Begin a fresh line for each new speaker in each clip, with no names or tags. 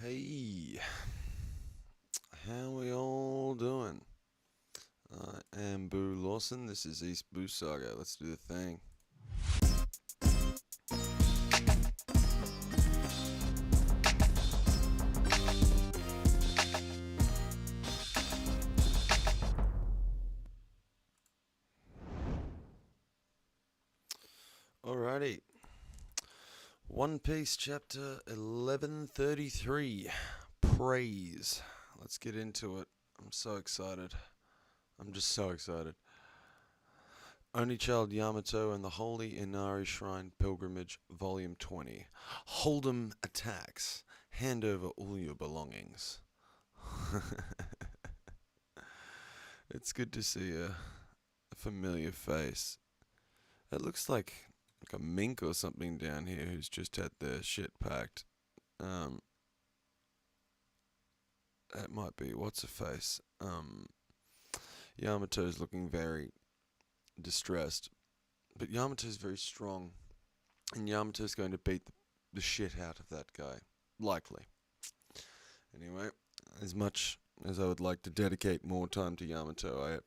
Hey, how we all doing? I am Boo Lawson. This is East Boo Saga. Let's do the thing. Alrighty. One Piece chapter 1133. Praise. Let's get into it. I'm so excited. I'm just so excited. Only Child Yamato and the Holy Inari Shrine Pilgrimage, Volume 20. Hold'em attacks. Hand over all your belongings. It's good to see a familiar face. It looks like a mink or something down here who's just had their shit packed. That might be what's her face. Yamato's looking very distressed, but Yamato's very strong, and Yamato's going to beat the shit out of that guy, likely. Anyway, as much as I would like to dedicate more time to Yamato,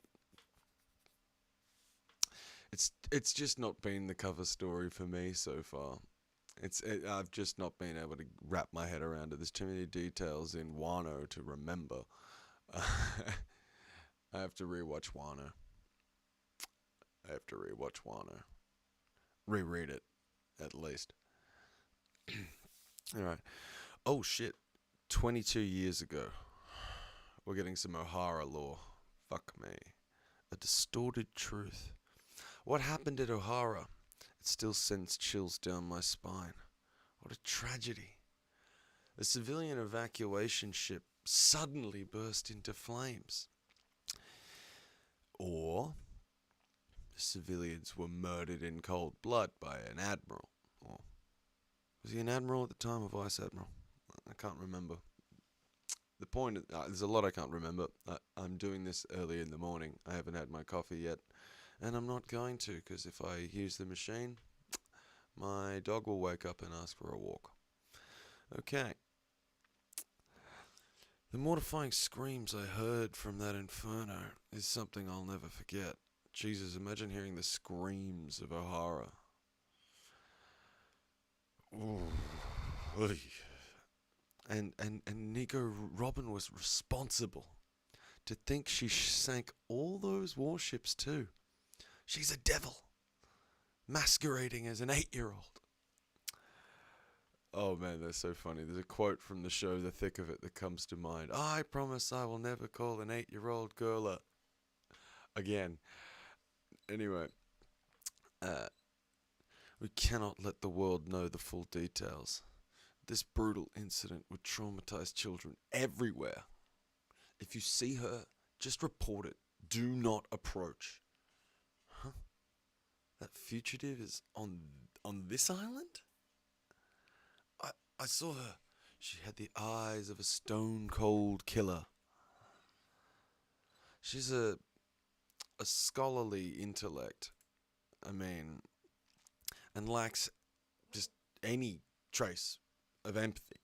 it's just not been the cover story for me so far. I've just not been able to wrap my head around it. There's too many details in Wano to remember. I have to rewatch Wano. Reread it, at least. Alright. Oh shit. 22 years ago. We're getting some Ohara lore. Fuck me. A distorted truth. What happened at Ohara? It still sends chills down my spine. What a tragedy. A civilian evacuation ship suddenly burst into flames. Or civilians were murdered in cold blood by an admiral. Or was he an admiral at the time or vice admiral? I can't remember. The point is, there's a lot I can't remember. I'm doing this early in the morning. I haven't had my coffee yet. And I'm not going to, because if I use the machine, my dog will wake up and ask for a walk. Okay. The mortifying screams I heard from that inferno is something I'll never forget. Jesus, imagine hearing the screams of Ohara. Ooh. And Nico Robin was responsible. To think she sank all those warships too. She's a devil, masquerading as an 8-year-old. Oh man, that's so funny. There's a quote from the show The Thick of It that comes to mind. I promise I will never call an 8-year-old girl a... Again. Anyway. We cannot let the world know the full details. This brutal incident would traumatize children everywhere. If you see her, just report it. Do not approach. Huh? That fugitive is on this island? I saw her. She had the eyes of a stone-cold killer. She's a scholarly intellect. I mean, and lacks just any trace of empathy.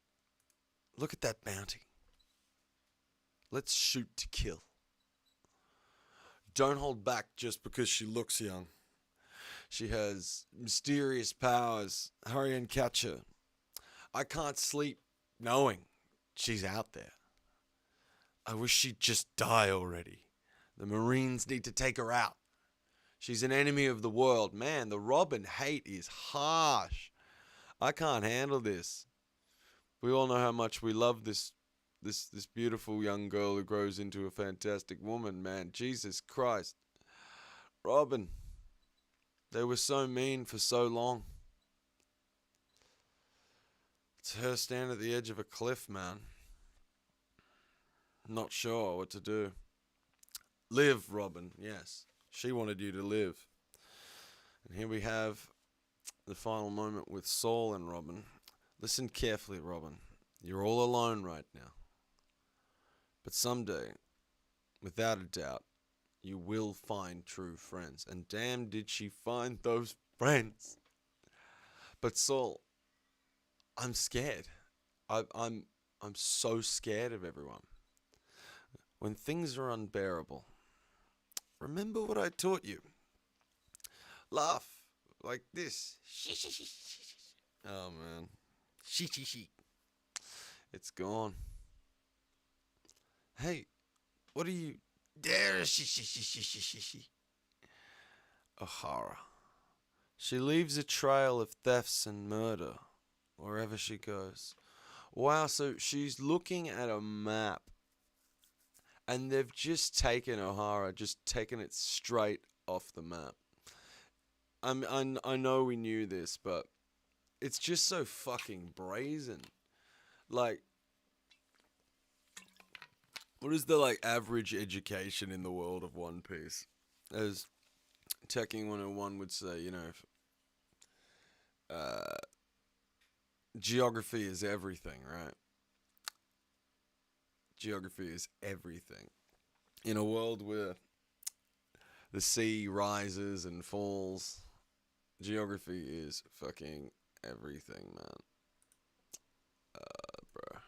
Look at that bounty. Let's shoot to kill. Don't hold back just because she looks young. She has mysterious powers. Hurry and catch her. I can't sleep knowing she's out there. I wish she'd just die already. The Marines need to take her out. She's an enemy of the world. Man, the Robin hate is harsh. I can't handle this. We all know how much we love this beautiful young girl who grows into a fantastic woman, man. Jesus Christ. Robin. They were so mean for so long. It's her stand at the edge of a cliff, man. Not sure what to do. Live, Robin. Yes. She wanted you to live. And here we have the final moment with Saul and Robin. Listen carefully, Robin. You're all alone right now. But someday, without a doubt, you will find true friends. And damn did she find those friends. But Saul, I'm scared. I'm I'm so scared of everyone. When things are unbearable, remember what I taught you. Laugh like this. Oh man. It's gone. Hey, what are you? There. O'Hara. She leaves a trail of thefts and murder wherever she goes. Wow, so she's looking at a map and they've just taken O'Hara, just taken it straight off the map. I know we knew this, but it's just so fucking brazen. Like, what is the like average education in the world of One Piece? As Teching 101 would say, uh, geography is everything, right? Geography is everything. In a world where the sea rises and falls, geography is fucking everything, man. Bro.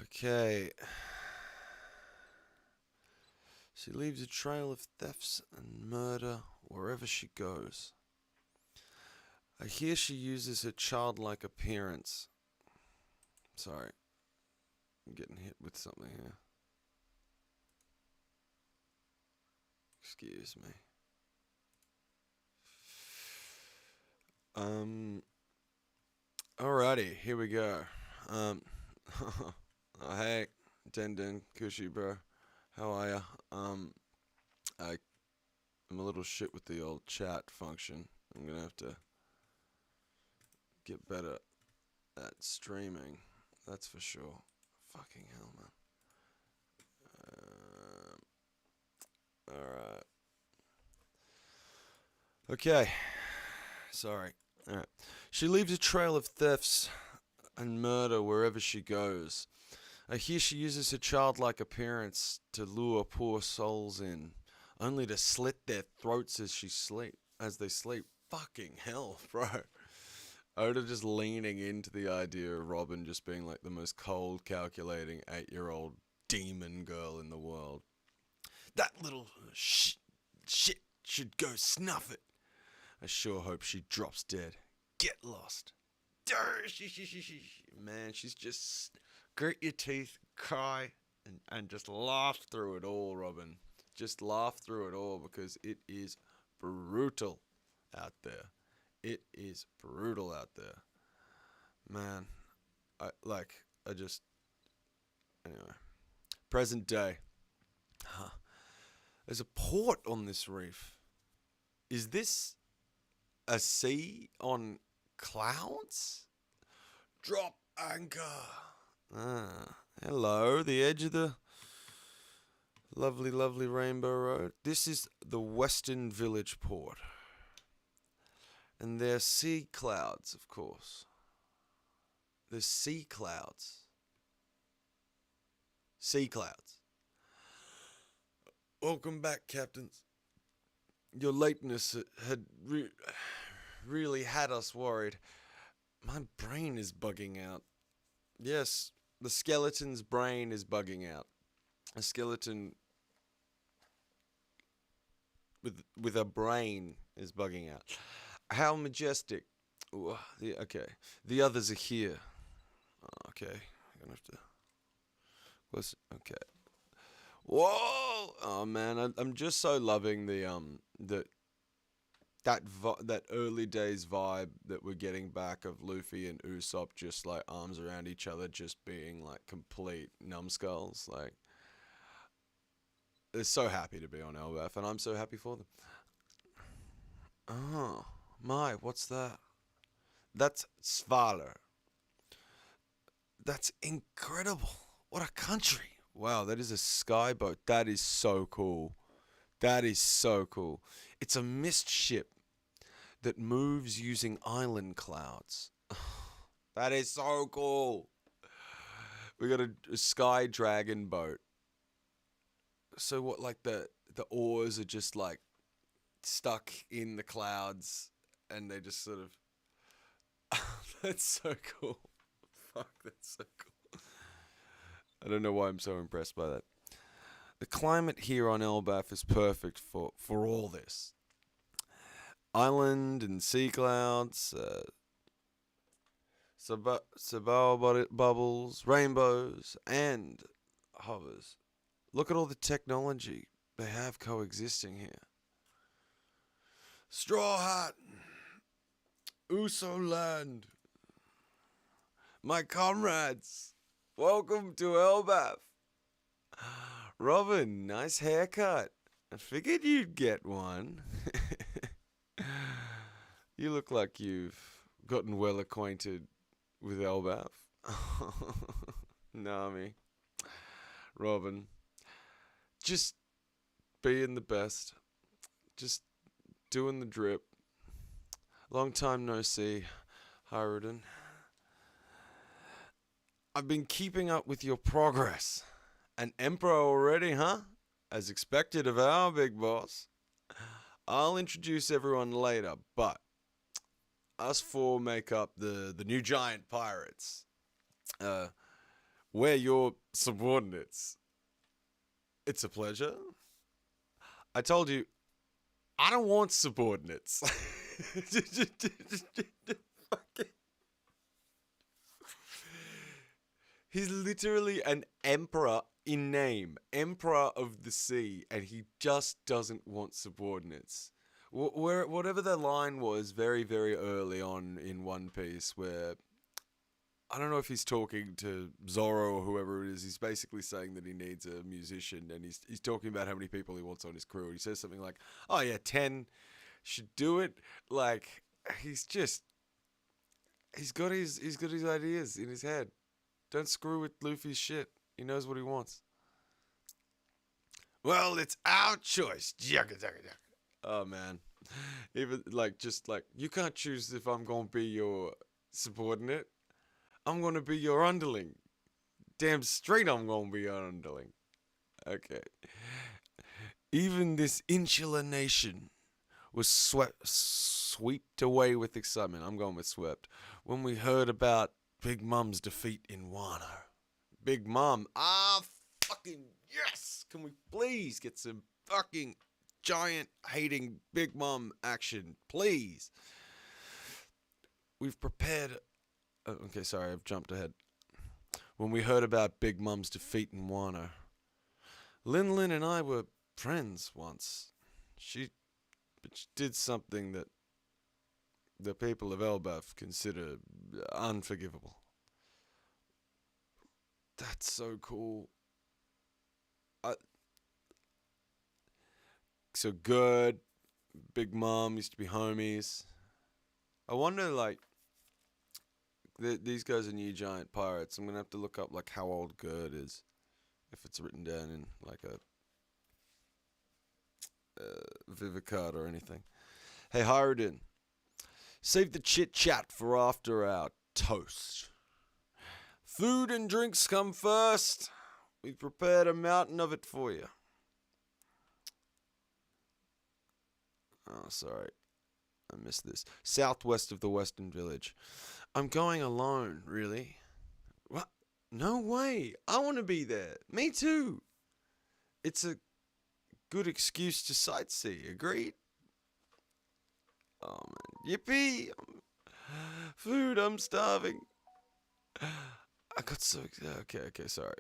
Okay. She leaves a trail of thefts and murder wherever she goes. I hear she uses her childlike appearance. Sorry, I'm getting hit with something here. Excuse me. Alrighty, here we go. Oh, hey, Den Kushi, bro. How are ya? I'm a little shit with the old chat function. I'm gonna have to get better at streaming. That's for sure. Fucking hell, man. Alright. Okay. Sorry. Alright. She leaves a trail of thefts and murder wherever she goes. I hear she uses her childlike appearance to lure poor souls in, only to slit their throats as they sleep. Fucking hell, bro. Oda just leaning into the idea of Robin just being like the most cold, calculating 8-year-old demon girl in the world. That little shit should go snuff it. I sure hope she drops dead. Get lost. Man, she's just grit your teeth, cry, and just laugh through it all, Robin. Just laugh through it all because it is brutal out there. It is brutal out there. Man, anyway. Present day. Huh. There's a port on this reef. Is this a sea on clouds? Drop anchor. Hello, the edge of the lovely, lovely Rainbow Road. This is the Western Village Port. And there's sea clouds, of course. There's sea clouds. Sea clouds. Welcome back, captains. Your lateness had really had us worried. My brain is bugging out. Yes, the skeleton's brain is bugging out. A skeleton with a brain is bugging out. How majestic. Ooh, okay. The others are here. Okay. I'm gonna have to. Okay. Whoa! Oh man, I'm just so loving that early days vibe that we're getting back of Luffy and Usopp just like arms around each other, just being like complete numbskulls. Like, they're so happy to be on Elbaf, and I'm so happy for them. Oh my, what's that? That's Svalar. That's incredible. What a country. Wow, that is a skyboat. That is so cool. That is so cool. It's a mist ship that moves using island clouds. That is so cool. We got a sky dragon boat. So what, like the oars are just like stuck in the clouds and they just sort of that's so cool. Fuck, that's so cool. I don't know why I'm so impressed by that. The climate here on Elbaf is perfect for all this. Island and sea clouds, bubbles, rainbows, and hovers. Look at all the technology they have coexisting here. Straw Hat, Uso Land, my comrades, welcome to Elbaf. Robin, nice haircut. I figured you'd get one. You look like you've gotten well acquainted with Elbaf. Nami, Robin, just being the best. Just doing the drip. Long time no see, Haruden. I've been keeping up with your progress. An emperor already, huh? As expected of our big boss. I'll introduce everyone later, but us four make up the new giant pirates. We're your subordinates. It's a pleasure. I told you, I don't want subordinates. He's literally an emperor in name, emperor of the sea, and he just doesn't want subordinates. Whatever the line was very, very early on in One Piece, where I don't know if he's talking to Zoro or whoever it is. He's basically saying that he needs a musician, and he's talking about how many people he wants on his crew. He says something like, "Oh yeah, 10 should do it." Like he's got his ideas in his head. Don't screw with Luffy's shit. He knows what he wants. Well, it's our choice. Oh man, even just you can't choose if I'm gonna be your subordinate. I'm gonna be your underling. Damn straight I'm gonna be your underling. Okay. Even this insular nation was swept away with excitement. I'm going with swept. When we heard about Big Mom's defeat in Wano. Big Mom. Fucking yes! Can we please get some fucking giant hating Big Mom action, please? We've prepared... Oh, okay, sorry, I've jumped ahead. When we heard about Big Mom's defeat in Wano, Lin and I were friends once. She did something that the people of Elbaf consider unforgivable. That's so cool. So good. Big Mom used to be homies. I wonder, these guys are new giant pirates. I'm gonna have to look up how old Gerd is, if it's written down in a Vivicard or anything. Hey Haruden, save the chit chat for after our toast. Food and drinks come first. We've prepared a mountain of it for you. Oh, sorry. I missed this. Southwest of the Western Village. I'm going alone, really. What? No way. I want to be there. Me too. It's a good excuse to sightsee. Agreed? Oh, man. Yippee. Food, I'm starving. I got so... Okay, sorry.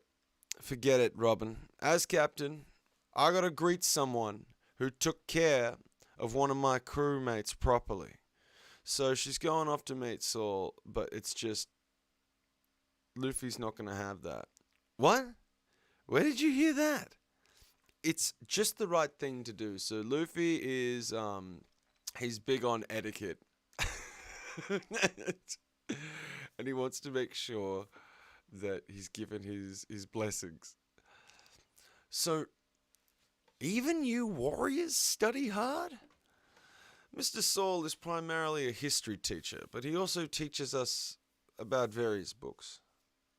Forget it, Robin. As captain, I gotta greet someone who took care of one of my crewmates properly. So she's going off to meet Saul, but it's just... Luffy's not gonna have that. What? Where did you hear that? It's just the right thing to do. So Luffy is... he's big on etiquette. And he wants to make sure that he's given his blessings. So, even you warriors study hard? Mr. Saul is primarily a history teacher, but he also teaches us about various books.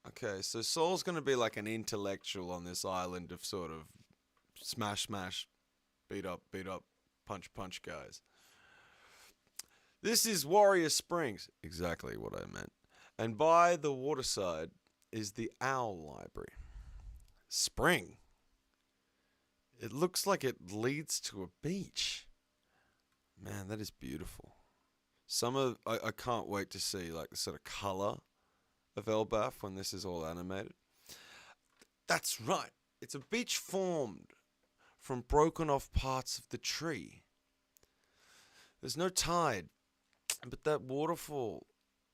Okay, so Saul's going to be like an intellectual on this island of sort of smash, beat up, punch guys. This is Warrior Springs. Exactly what I meant. And by the waterside is the Owl Library. Spring. It looks like it leads to a beach. Man, that is beautiful. I can't wait to see like the sort of colour of Elbaf when this is all animated. That's right. It's a beach formed from broken off parts of the tree. There's no tide, but that waterfall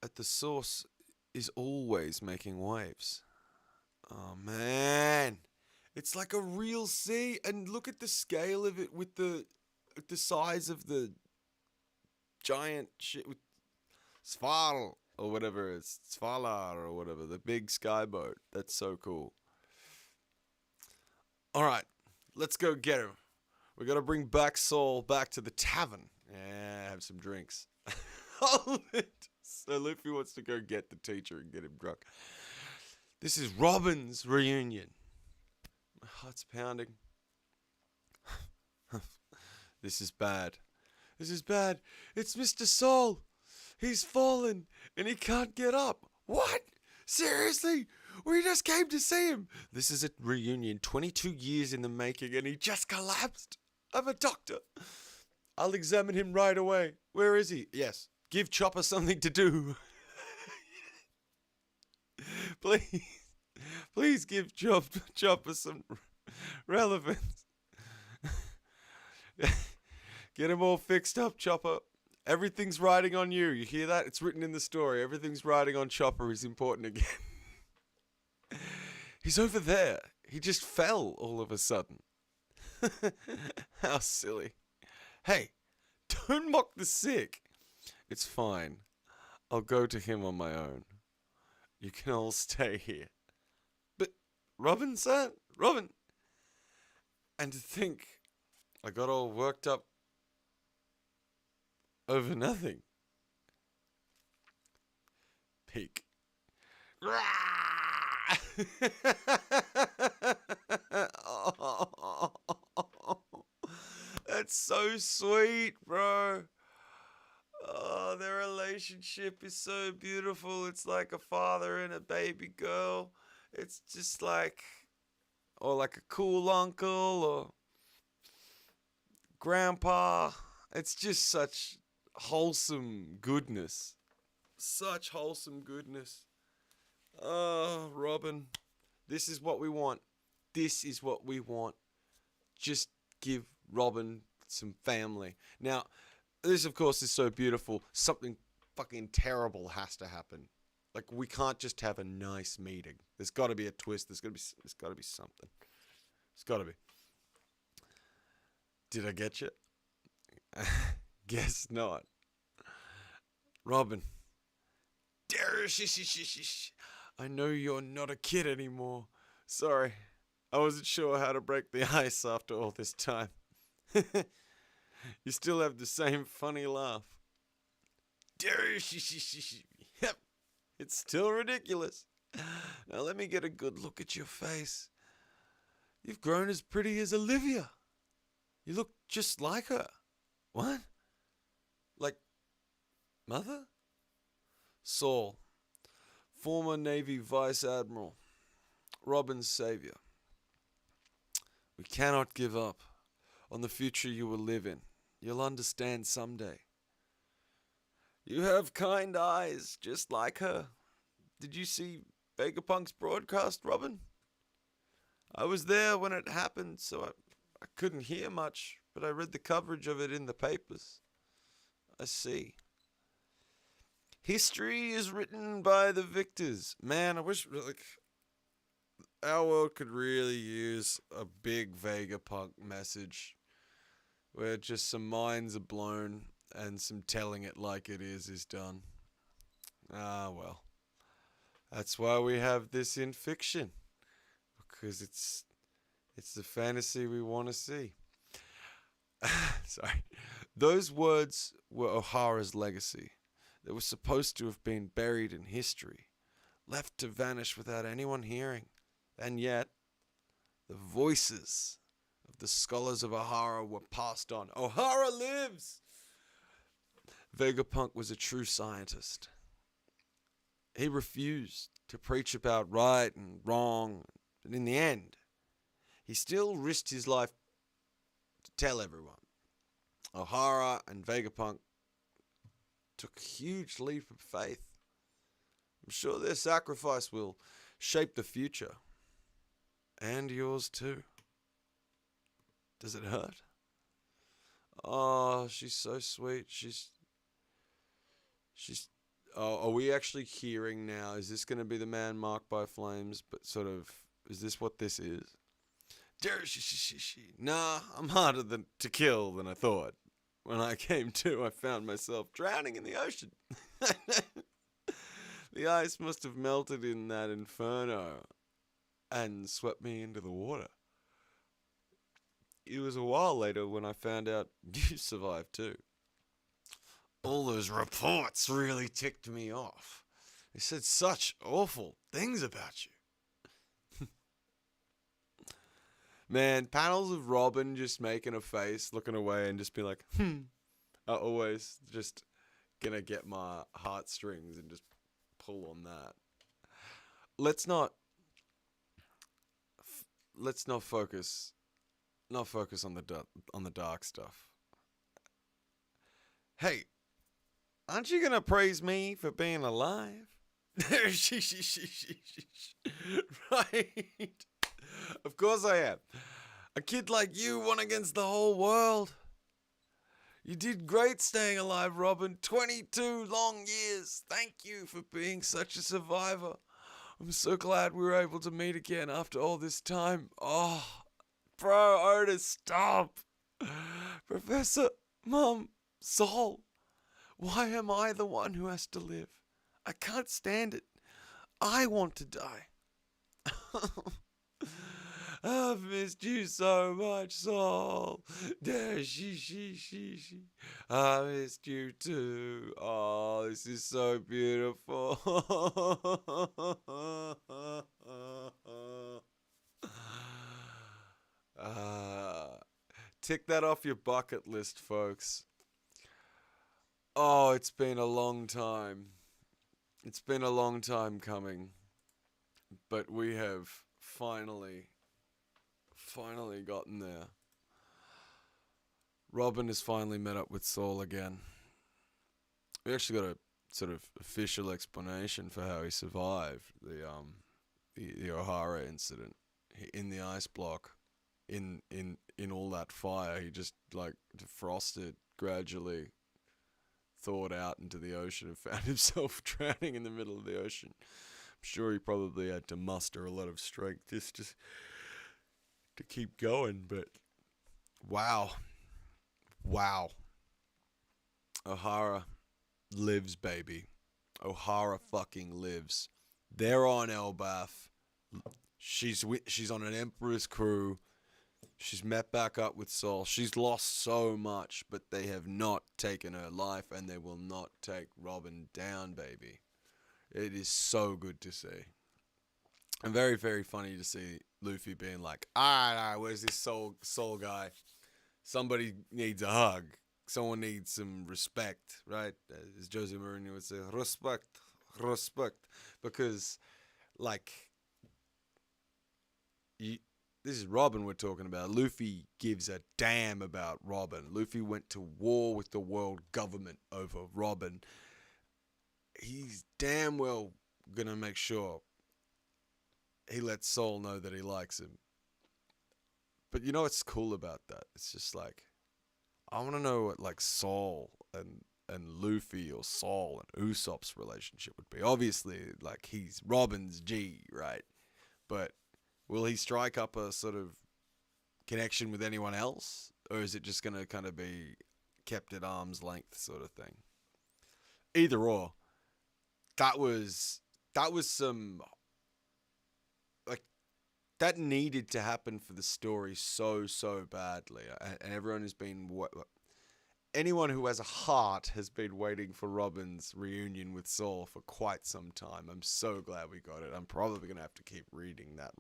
at the source is always making waves. Oh man, it's like a real sea, and look at the scale of it with the size of the giant shit with Sval or whatever it's Svalar or whatever, the big skyboat. That's so cool. All right, let's go get him. We gotta bring back Saul back to the tavern. Yeah, have some drinks. Hold it. So Luffy wants to go get the teacher and get him drunk. This is Robin's reunion. My heart's pounding. This is bad. This is bad. It's Mr. Saul. He's fallen and he can't get up. What? Seriously? We just came to see him. This is a reunion 22 years in the making and he just collapsed. I'm a doctor. I'll examine him right away. Where is he? Yes. Give Chopper something to do. Please. Please give Chopper some relevance. Get him all fixed up, Chopper. Everything's riding on you. You hear that? It's written in the story. Everything's riding on Chopper. He's important again. He's over there. He just fell all of a sudden. How silly. Hey, don't mock the sick. It's fine. I'll go to him on my own. You can all stay here. But, Robin, son? Robin. And to think, I got all worked up over nothing. Peak. Oh, that's so sweet, bro. Oh, their relationship is so beautiful. It's like a father and a baby girl. It's just like, or like a cool uncle or grandpa. It's just such wholesome goodness. Such wholesome goodness. Oh, Robin. This is what we want. This is what we want. Just give Robin some family. Now, this, of course, is so beautiful. Something fucking terrible has to happen. Like, we can't just have a nice meeting. There's got to be a twist. There's got to be something. It's got to be. Did I get you? Guess not. Robin. I know you're not a kid anymore. Sorry. I wasn't sure how to break the ice after all this time. You still have the same funny laugh. Yep. It's still ridiculous. Now let me get a good look at your face. You've grown as pretty as Olivia. You look just like her. What? Like mother? Saul, former Navy Vice Admiral, Robin's savior. We cannot give up on the future you will live in. You'll understand someday. You have kind eyes, just like her. Did you see Vegapunk's broadcast, Robin? I was there when it happened, so I couldn't hear much, but I read the coverage of it in the papers. I see. History is written by the victors. Man, I wish our world could really use a big Vegapunk message where just some minds are blown and some telling it like it is done. Ah, well. That's why we have this in fiction. Because it's the fantasy we want to see. Sorry. Those words were Ohara's legacy. They were supposed to have been buried in history, left to vanish without anyone hearing. And yet, the voices of the scholars of Ohara were passed on. Ohara lives! Vegapunk was a true scientist. He refused to preach about right and wrong, but in the end, he still risked his life to tell everyone. O'Hara and Vegapunk took a huge leap of faith. I'm sure their sacrifice will shape the future. And yours too. Does it hurt? Oh, she's so sweet. She's. Oh, are we actually hearing now? Is this going to be the man marked by flames? But sort of, is this what this is? Nah, I'm harder to kill than I thought. When I came to, I found myself drowning in the ocean. The ice must have melted in that inferno and swept me into the water. It was a while later when I found out you survived too. All those reports really ticked me off. They said such awful things about you. Man, panels of Robin just making a face, looking away, and just be like, are always just gonna get my heartstrings and just pull on that. Let's not focus on the dark stuff. Hey, aren't you gonna praise me for being alive? Right. Of course I am. A kid like you won against the whole world. You did great staying alive, Robin. 22 long years. Thank you for being such a survivor. I'm so glad we were able to meet again after all this time. Oh, bro, Otis, stop. Professor, Mom, Sol, why am I the one who has to live? I can't stand it. I want to die. I've missed you so much, Sol. She. I missed you too. Oh, this is so beautiful. Tick that off your bucket list, folks. Oh, it's been a long time. It's been a long time coming. But we have finally gotten there. Robin has finally met up with Sol again. We actually got a sort of official explanation for how he survived the O'Hara incident in the ice block. In all that fire, he just like defrosted gradually, thawed out into the ocean, and found himself drowning in the middle of the ocean. I'm sure he probably had to muster a lot of strength just to keep going, but wow. O'Hara lives, baby. O'Hara fucking lives. They're on Elbaf. She's on an Emperor's crew. She's met back up with Sol. She's lost so much, but they have not taken her life, and they will not take Robin down, baby. It is so good to see. And very, very funny to see Luffy being like, where's this Sol guy? Somebody needs a hug. Someone needs some respect, right? As Jose Mourinho would say, respect. Because, like, this is Robin we're talking about. Luffy gives a damn about Robin. Luffy went to war with the world government over Robin. He's damn well gonna make sure he lets Sol know that he likes him. But you know what's cool about that? It's just like, I want to know what like Sol and Luffy or Sol and Usopp's relationship would be. Obviously, like he's Robin's G, right? But will he strike up a sort of connection with anyone else? Or is it just going to kind of be kept at arm's length sort of thing? Either or. That was some, like, that needed to happen for the story so badly. And everyone has been, anyone who has a heart has been waiting for Robin's reunion with Sol for quite some time. I'm so glad we got it. I'm probably going to have to keep rereading that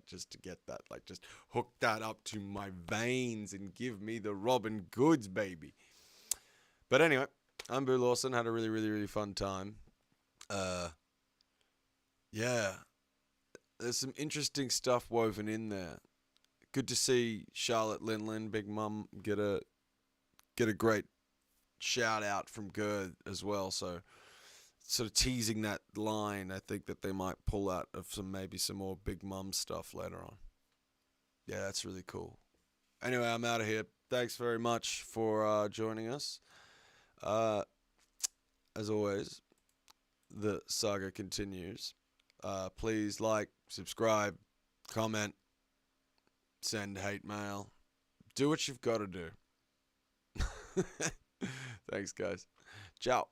just to get that, like, just hook that up to my veins and give me the Robin goods, baby. But anyway, I'm Boo Lawson. Had a really fun time. Uh, yeah, there's some interesting stuff woven in there. Good to see Charlotte Linlin, Big Mum, get a great shout out from Gerd as well. So sort of teasing that line, I think that they might pull out of some more Big Mum stuff later on. Yeah, that's really cool. Anyway, I'm out of here. Thanks very much for joining us. Uh, as always, the saga continues. Please like, subscribe, comment, send hate mail. Do what you've got to do. Thanks, guys. Ciao.